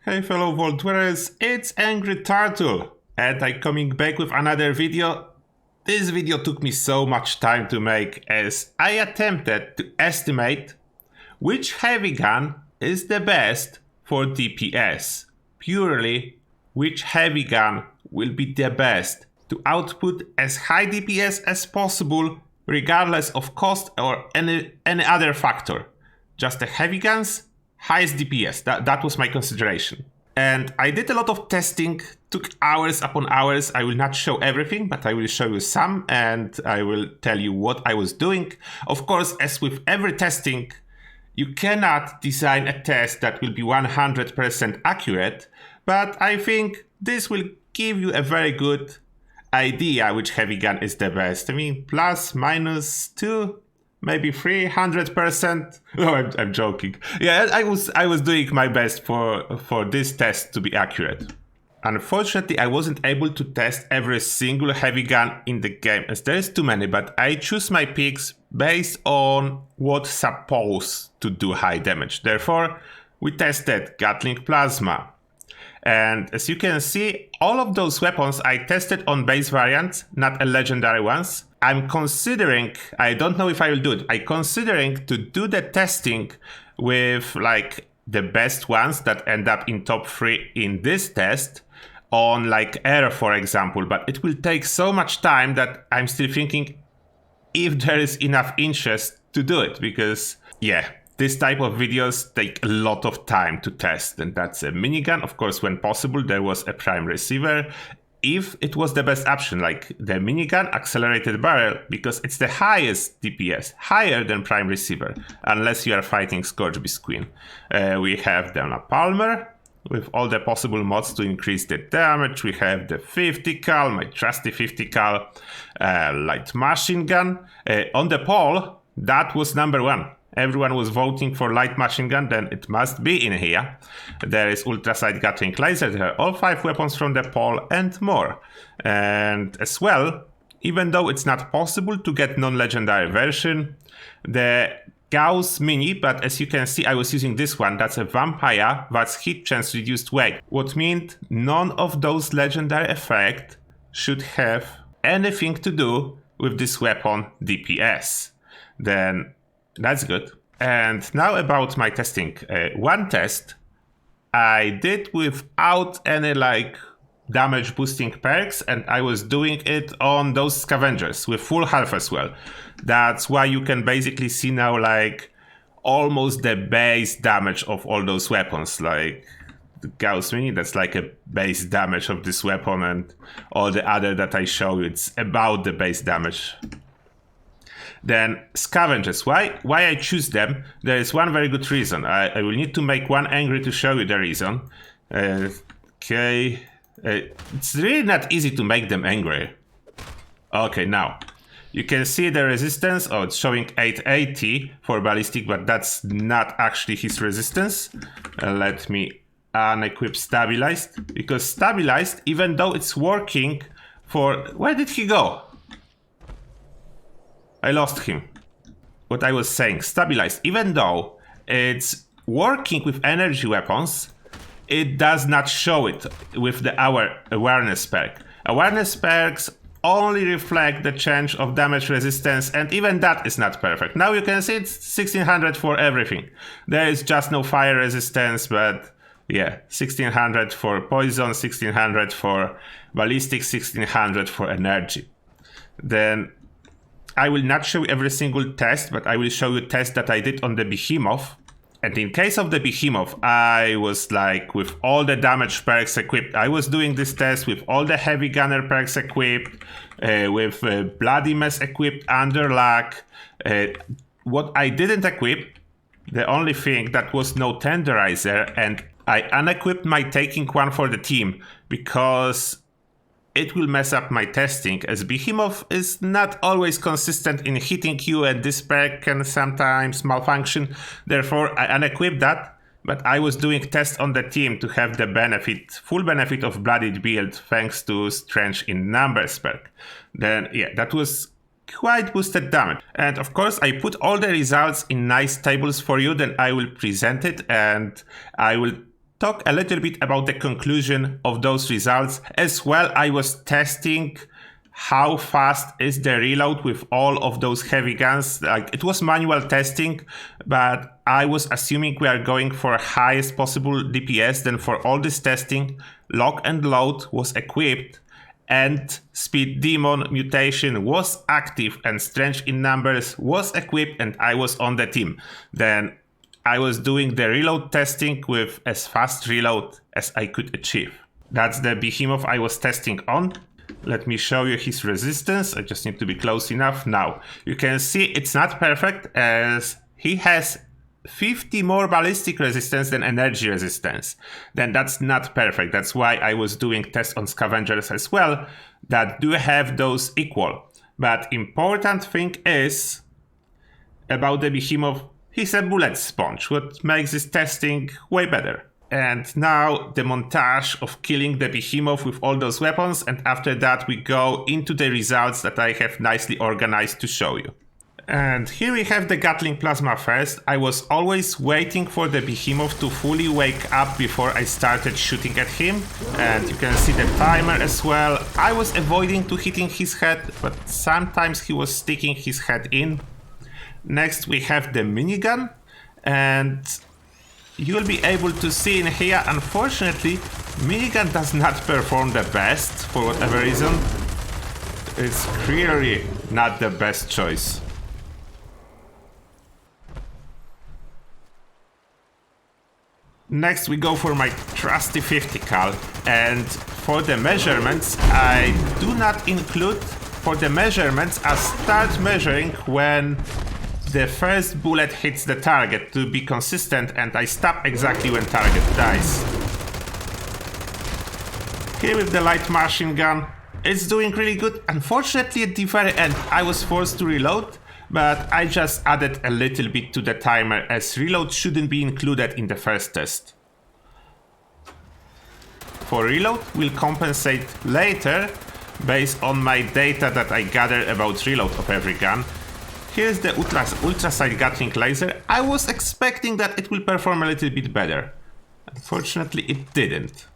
Hey fellow Vault dwellers, it's Angry Turtle, and I'm coming back with another video. This video took me so much time to make as I attempted to estimate which heavy gun is the best for DPS. Purely, which heavy gun will be the best to output as high DPS as possible, regardless of cost or any other factor. Just the heavy guns, highest DPS. That was my consideration. And I did a lot of testing, took hours upon hours. I will not show everything, but I will show you some, and I will tell you what I was doing. Of course, as with every testing, you cannot design a test that will be 100% accurate, but I think this will give you a very good idea which heavy gun is the best. I mean, plus, minus 2, maybe 300%. No, I'm joking. Yeah, I was doing my best for this test to be accurate. Unfortunately, I wasn't able to test every single heavy gun in the game, as there is too many, but I choose my picks based on what's supposed to do high damage. Therefore, we tested Gatling Plasma. And as you can see, all of those weapons I tested on base variants, not a legendary ones. I'm considering, I don't know if I will do it, I'm considering to do the testing with like the best ones that end up in top 3 in this test on like air, for example, but it will take so much time that I'm still thinking if there is enough interest to do it, because yeah, this type of videos take a lot of time to test, and that's a minigun. Of course, when possible, there was a prime receiver. If it was the best option, like the minigun accelerated barrel, because it's the highest DPS, higher than prime receiver, unless you are fighting Scourge Beast Queen. We have the Palmer, with all the possible mods to increase the damage. We have the 50 cal, my trusty 50 cal, light machine gun. On the poll, that was number 1. Everyone was voting for light machine gun, then it must be in here. There is ultrasight Gatling laser, there are all 5 weapons from the poll and more. And as well, even though it's not possible to get non-legendary version, the Gauss Mini, but as you can see, I was using this one, that's a vampire, that's hit chance reduced weight. What means none of those legendary effects should have anything to do with this weapon DPS. Then that's good. And now about my testing. One test I did without any like damage boosting perks, and I was doing it on those scavengers with full health as well. That's why you can basically see now like almost the base damage of all those weapons. Like the Gauss Mini, that's like a base damage of this weapon, and all the other that I show you, it's about the base damage. Then scavengers, why I choose them? There is one very good reason. I will need to make one angry to show you the reason. Okay, it's really not easy to make them angry. Okay, now you can see the resistance. Oh, it's showing 880 for Ballistic, but that's not actually his resistance. Let me unequip Stabilized, because Stabilized, even though it's working for... Where did he go? I lost him. What I was saying, Stabilized, even though it's working with energy weapons, it does not show it with the awareness perk. Awareness perks only reflect the change of damage resistance, and even that is not perfect. Now you can see it's 1600 for everything. There is just no fire resistance, but yeah, 1600 for poison, 1600 for ballistic, 1600 for energy. Then I will not show you every single test, but I will show you tests that I did on the Behemoth. And in case of the Behemoth, I was like with all the damage perks equipped. I was doing this test with all the heavy gunner perks equipped, with Bloody Mess equipped under luck. What I didn't equip, the only thing that was no tenderizer, and I unequipped my taking one for the team because it will mess up my testing, as Behemoth is not always consistent in hitting you, and this perk can sometimes malfunction. Therefore, I unequipped that, but I was doing tests on the team to have the benefit, full benefit of bloodied build thanks to Strength in Numbers perk. Then, yeah, that was quite boosted damage. And of course I put all the results in nice tables for you, then I will present it and I will talk a little bit about the conclusion of those results. As well, I was testing how fast is the reload with all of those heavy guns. Like, it was manual testing, but I was assuming we are going for highest possible DPS. Then for all this testing, lock and load was equipped and Speed Demon mutation was active and Strange in Numbers was equipped and I was on the team. Then I was doing the reload testing with as fast reload as I could achieve. That's the behemoth I was testing on. Let me show you his resistance. I just need to be close enough. Now, you can see it's not perfect as he has 50 more ballistic resistance than energy resistance. Then that's not perfect. That's why I was doing tests on scavengers as well that do have those equal. But important thing is about the behemoth, he's a bullet sponge, what makes this testing way better. And now the montage of killing the behemoth with all those weapons, and after that we go into the results that I have nicely organized to show you. And here we have the Gatling Plasma first. I was always waiting for the behemoth to fully wake up before I started shooting at him. And you can see the timer as well. I was avoiding to hitting his head, but sometimes he was sticking his head in. Next we have the minigun, and you'll be able to see in here, unfortunately, minigun does not perform the best for whatever reason. It's clearly not the best choice. Next we go for my trusty 50 cal, and for the measurements I do not include, for the measurements I start measuring when the first bullet hits the target to be consistent, and I stop exactly when target dies. Here with the light machine gun, it's doing really good. Unfortunately at the very end I was forced to reload, but I just added a little bit to the timer as reload shouldn't be included in the first test. For reload we'll compensate later based on my data that I gathered about reload of every gun. Here's the ultra-sight Gatling laser. I was expecting that it will perform a little bit better. Unfortunately, it didn't.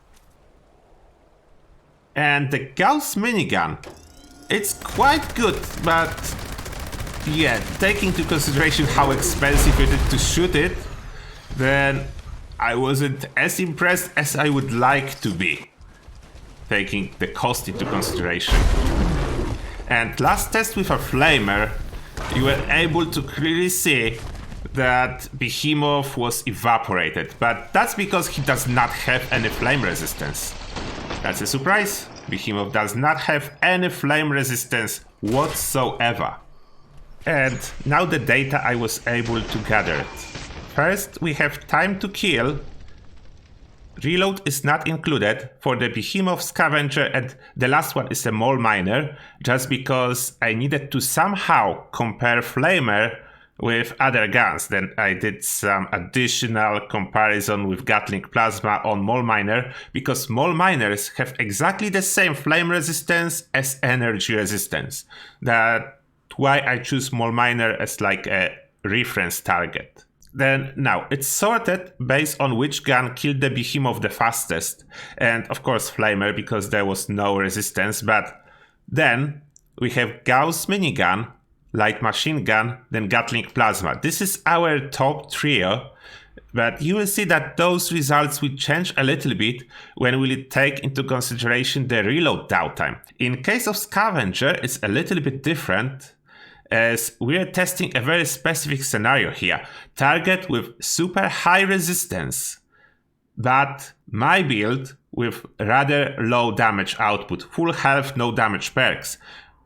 And the Gauss minigun. It's quite good, but yeah, taking into consideration how expensive it is to shoot it, then I wasn't as impressed as I would like to be, taking the cost into consideration. And last test with a flamer, you were able to clearly see that Behemoth was evaporated, but that's because he does not have any flame resistance. That's a surprise. Behemoth does not have any flame resistance whatsoever. And now the data I was able to gather. First, we have time to kill. Reload is not included for the Behemoth Scavenger, and the last one is the Mole Miner, just because I needed to somehow compare Flamer with other guns. Then I did some additional comparison with Gatling Plasma on Mole Miner, because Mole Miners have exactly the same flame resistance as energy resistance. That's why I choose Mole Miner as like a reference target. Then now it's sorted based on which gun killed the Behemoth the fastest, and of course Flamer because there was no resistance. But then we have Gauss minigun, light machine gun, then Gatling Plasma. This is our top trio, but you will see that those results will change a little bit when we take into consideration the reload downtime. In case of Scavenger, it's a little bit different, as we are testing a very specific scenario here. Target with super high resistance, but my build with rather low damage output, full health, no damage perks.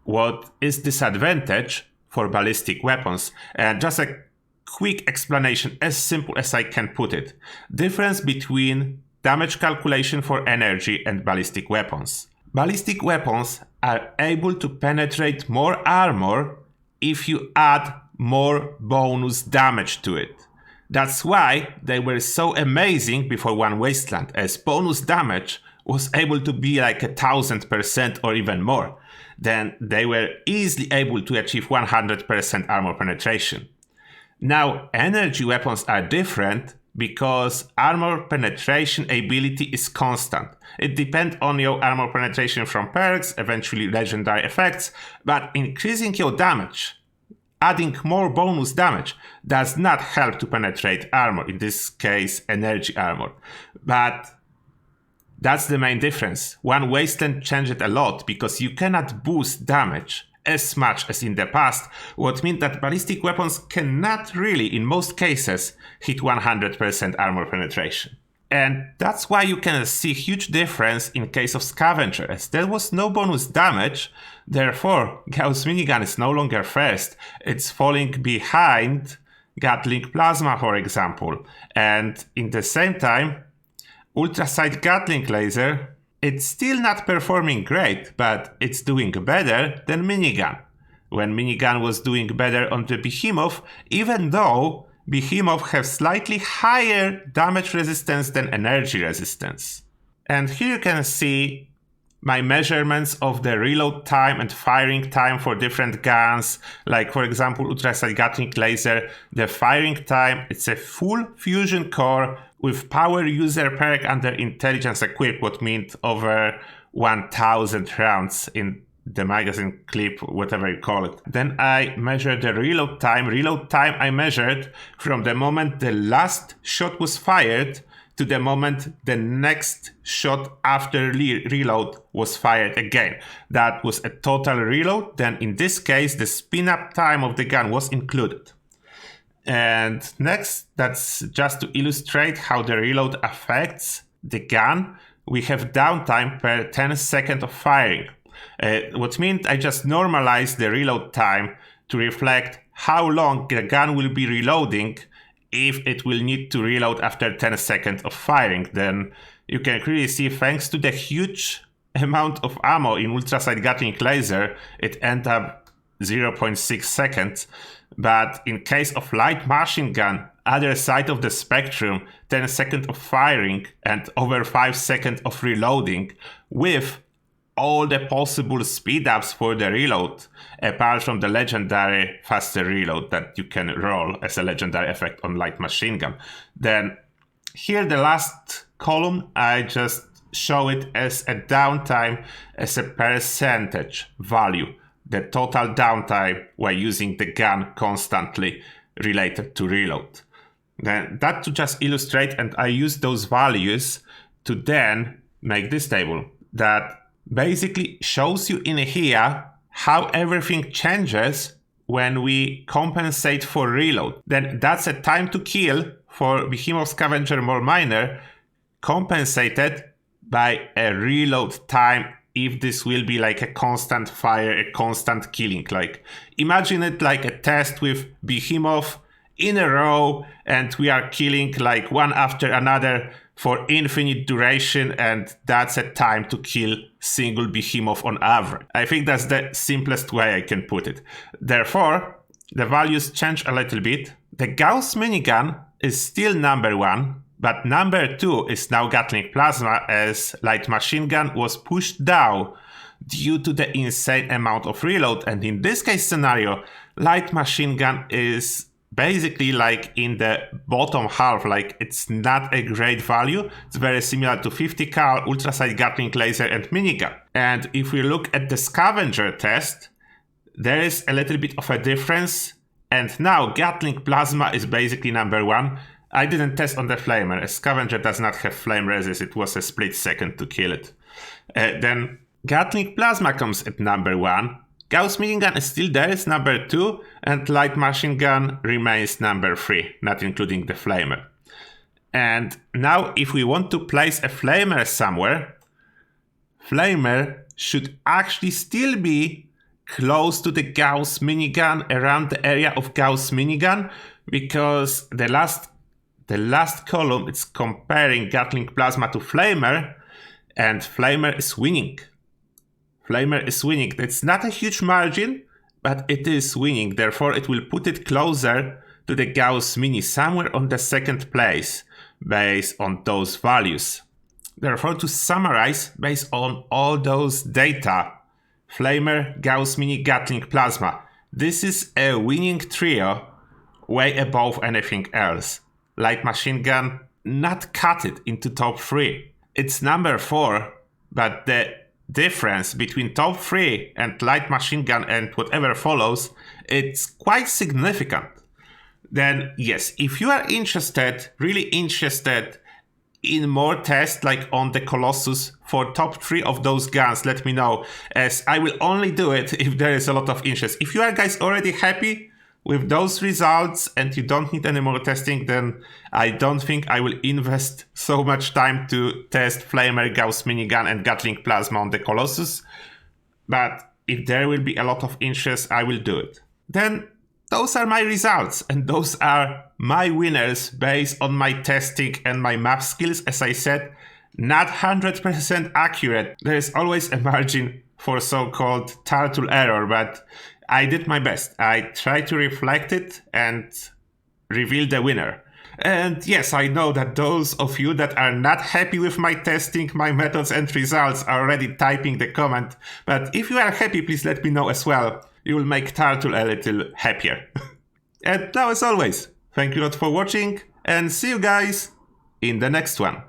What is disadvantage for ballistic weapons? And just a quick explanation, as simple as I can put it. Difference between damage calculation for energy and ballistic weapons. Ballistic weapons are able to penetrate more armor if you add more bonus damage to it. That's why they were so amazing before One Wasteland, as bonus damage was able to be like 1000% or even more. then they were easily able to achieve 100% armor penetration. Now, energy weapons are different because armor penetration ability is constant. It depends on your armor penetration from perks, eventually legendary effects, but increasing your damage, adding more bonus damage, does not help to penetrate armor, in this case energy armor. But that's the main difference. One Wasteland changed it a lot because you cannot boost damage as much as in the past, what means that ballistic weapons cannot really, in most cases, hit 100% armor penetration. And that's why you can see huge difference in case of Scavenger, as there was no bonus damage, therefore Gauss Minigun is no longer first, it's falling behind Gatling Plasma, for example, and in the same time, Ultrasight Gatling Laser, it's still not performing great, but it's doing better than Minigun. When Minigun was doing better on the Behemoth, even though Behemoth has slightly higher damage resistance than energy resistance. And here you can see my measurements of the reload time and firing time for different guns. Like for example, Ultrasight Gatling Laser, the firing time, it's a full fusion core with power user perk under intelligence equipped, what means over 1000 rounds in the magazine clip, whatever you call it. Then I measured the reload time. Reload time I measured from the moment the last shot was fired to the moment the next shot after reload was fired again. That was a total reload. Then in this case, the spin-up time of the gun was included. And next, that's just to illustrate how the reload affects the gun. We have downtime per 10 seconds of firing. What means I just normalize the reload time to reflect how long the gun will be reloading if it will need to reload after 10 seconds of firing. Then you can clearly see, thanks to the huge amount of ammo in Ultrasight Gatling Laser, it ends up 0.6 seconds. But in case of light machine gun, other side of the spectrum, 10 seconds of firing and over 5 seconds of reloading with all the possible speed ups for the reload, apart from the legendary faster reload that you can roll as a legendary effect on light machine gun. Then here the last column, I just show it as a downtime as a percentage value. The total downtime while using the gun constantly related to reload. Then that to just illustrate, and I use those values to then make this table that basically shows you in here how everything changes when we compensate for reload. Then that's a time to kill for Behemoth, Scavenger, more minor, compensated by a reload time, if this will be like a constant fire, a constant killing. Like imagine it like a test with Behemoth in a row, and we are killing like one after another for infinite duration, and that's a time to kill single Behemoth on average. I think that's the simplest way I can put it. Therefore, the values change a little bit. The Gauss Minigun is still number one, but number two is now Gatling Plasma, as light machine gun was pushed down due to the insane amount of reload. And in this case scenario, light machine gun is basically like in the bottom half, like it's not a great value. It's very similar to 50 cal, Ultrasight Gatling Laser and Minigun. And if we look at the Scavenger test, there is a little bit of a difference. And now Gatling Plasma is basically number one. I didn't test on the Flamer, as Scavenger does not have flame resist, it was a split second to kill it. Then Gatling Plasma comes at number one, Gauss Minigun is still there, it's number two, and light machine gun remains number three, not including the Flamer. And now if we want to place a Flamer somewhere, Flamer should actually still be close to the Gauss Minigun, around the area of Gauss Minigun, because the last column, it's comparing Gatling Plasma to Flamer, and Flamer is winning. Flamer is winning. It's not a huge margin, but it is winning. Therefore, it will put it closer to the Gauss Mini, somewhere on the second place, based on those values. Therefore, to summarize, based on all those data, Flamer, Gauss Mini, Gatling Plasma. This is a winning trio way above anything else. Light machine gun, not cut it into top 3. It's number 4, but the difference between top 3 and light machine gun and whatever follows, it's quite significant. Then yes, if you are interested, really interested in more tests like on the Colossus for top 3 of those guns, let me know, as I will only do it if there is a lot of interest. If you are guys already happy with those results and you don't need any more testing, then I don't think I will invest so much time to test Flamer, Gauss Minigun and Gatling Plasma on the Colossus. But if there will be a lot of interest, I will do it. Then those are my results, and those are my winners based on my testing and my map skills. As I said, not 100% accurate. There is always a margin for so-called turtle error, but I did my best. I tried to reflect it and reveal the winner. And yes, I know that those of you that are not happy with my testing, my methods and results are already typing the comment. But if you are happy, please let me know as well. You will make Turtle a little happier. And now as always, thank you a lot for watching and see you guys in the next one.